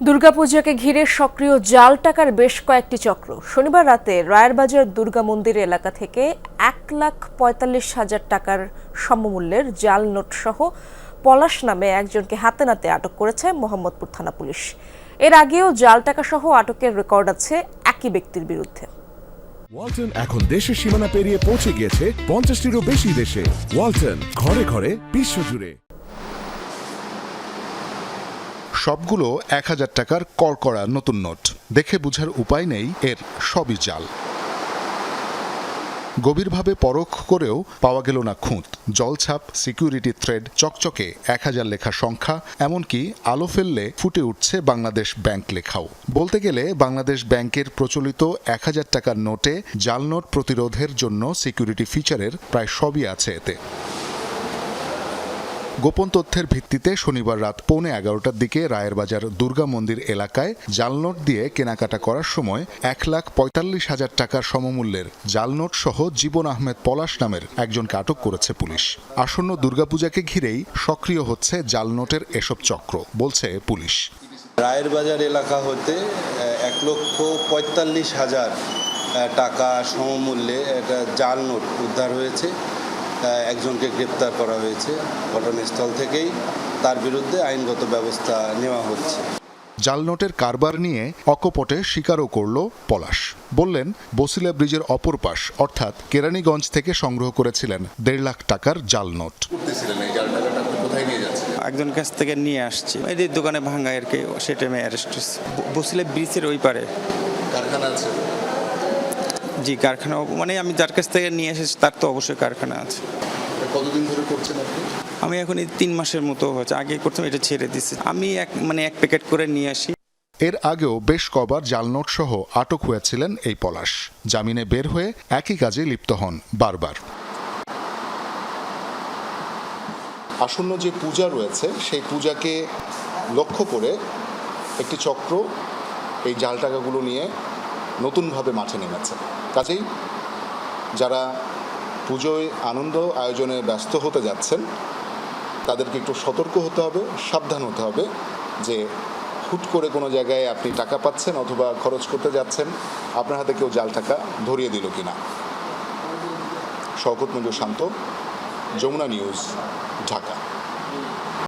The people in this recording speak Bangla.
দুর্গাপূজাকে ঘিরে সক্রিয় জাল টাকার বেশ কয়েকটি চক্র। শনিবার রাতে রায়েরবাজার দুর্গা মন্দির এলাকা থেকে 1,45,000 টাকার সমমূল্যের জাল নোট সহ পলাশ নামে একজনকে হাতে নাতে আটক করেছে মোহাম্মদপুর থানা পুলিশ। এর আগেও জাল টাকা সহ আটকের রেকর্ড আছে একই ব্যক্তির বিরুদ্ধে। ওয়ালটন এখন দেশের সীমানা পেরিয়ে পৌঁছে গিয়েছে 50টিরও বেশি দেশে। ওয়ালটন, ঘরে ঘরে বিশ্বজুড়ে। সবগুলো 1000 টাকার কড়কড়া নতুন নোট। দেখে বুঝার উপায় নেই এর সবই জাল। গভীরভাবে পরখ করেও পাওয়া গেল না খুঁত। জলছাপ, সিকিউরিটি থ্রেড, চকচকে 1000 লেখা সংখ্যা, এমনকি আলো ফেললে ফুটে উঠছে বাংলাদেশ ব্যাংক লেখাও। বলতে গেলে বাংলাদেশ ব্যাংকের প্রচলিত 1000 টাকার নোটে জাল নোট প্রতিরোধের জন্য সিকিউরিটি ফিচারের প্রায় সবই আছে এতে। গোপন তথ্যের ভিত্তিতে শনিবার রাত 11:15টার দিকে রায়েরবাজার দুর্গা মন্দির এলাকায় জাল নোট দিয়ে কেনাকাটা করার সময় 1,45,000 টাকার সমমূল্যের জাল নোট সহ জীবন আহমেদ পলাশ নামের একজনকে আটক করেছে পুলিশ। আসন্ন দুর্গাপূজাকে ঘিরেই সক্রিয় হচ্ছে জাল নোটের এসব চক্র, বলছে পুলিশ। রায়েরবাজার এলাকা হতে 1,45,000 টাকা সমমূল্যে একটা জাল নোট উদ্ধার হয়েছে। একজনকে গ্রেপ্তার করা হয়েছে। ঘটনাস্থল থেকেই তার বিরুদ্ধে আইনগত ব্যবস্থা নেওয়া হচ্ছে। জাল নোটের কারবার নিয়ে অকপটে স্বীকারও করল পলাশ। বললেন, বসিলা ব্রিজের অপর পাশ অর্থাৎ কেরানীগঞ্জ থেকে সংগ্রহ করেছিলেন 1.5 লাখ টাকার জাল নোট। একজন কাছ থেকে নিয়ে আসছি, এদের দোকানে ভাঙা আর কি, সে টাইমে অ্যারেস্ট হয়েছে। বসিলা ব্রিজের ওই পারে কারখানা আছে। জি, কারখানা মানে আমি যার কাছ থেকে নিয়ে এসেছি তার তো অবশ্যই কারখানা আছে। কতদিন ধরে করছেন আপনি? আমি এখন এই 3 মাসের মতো হয়েছে। আগে করতাম, এটা ছেড়ে দিছি। আমি এক প্যাকেট করে নিয়ে আসি। এর আগেও বেশ কবার জাল নোট সহ আটক হয়েছিলেন এই পলাশ। জামিনে বের হয়ে একই কাজে লিপ্ত হন বারবার। আসন্ন যে পূজা রয়েছে সেই পূজাকে লক্ষ্য করে একটি চক্র এই জাল টাকাগুলো নিয়ে নতুনভাবে মাঠে নেমেছে। কাজেই যারা পুজোয় আনন্দ আয়োজনে ব্যস্ত হতে যাচ্ছেন তাদেরকে একটু সতর্ক হতে হবে, সাবধান হতে হবে যে হুট করে কোনো জায়গায় আপনি টাকা পাচ্ছেন অথবা খরচ করতে যাচ্ছেন, আপনার হাতে কেউ জাল টাকা ধরিয়ে দিল কিনা। শওকত মঞ্জুর শান্ত, যমুনা নিউজ, ঢাকা।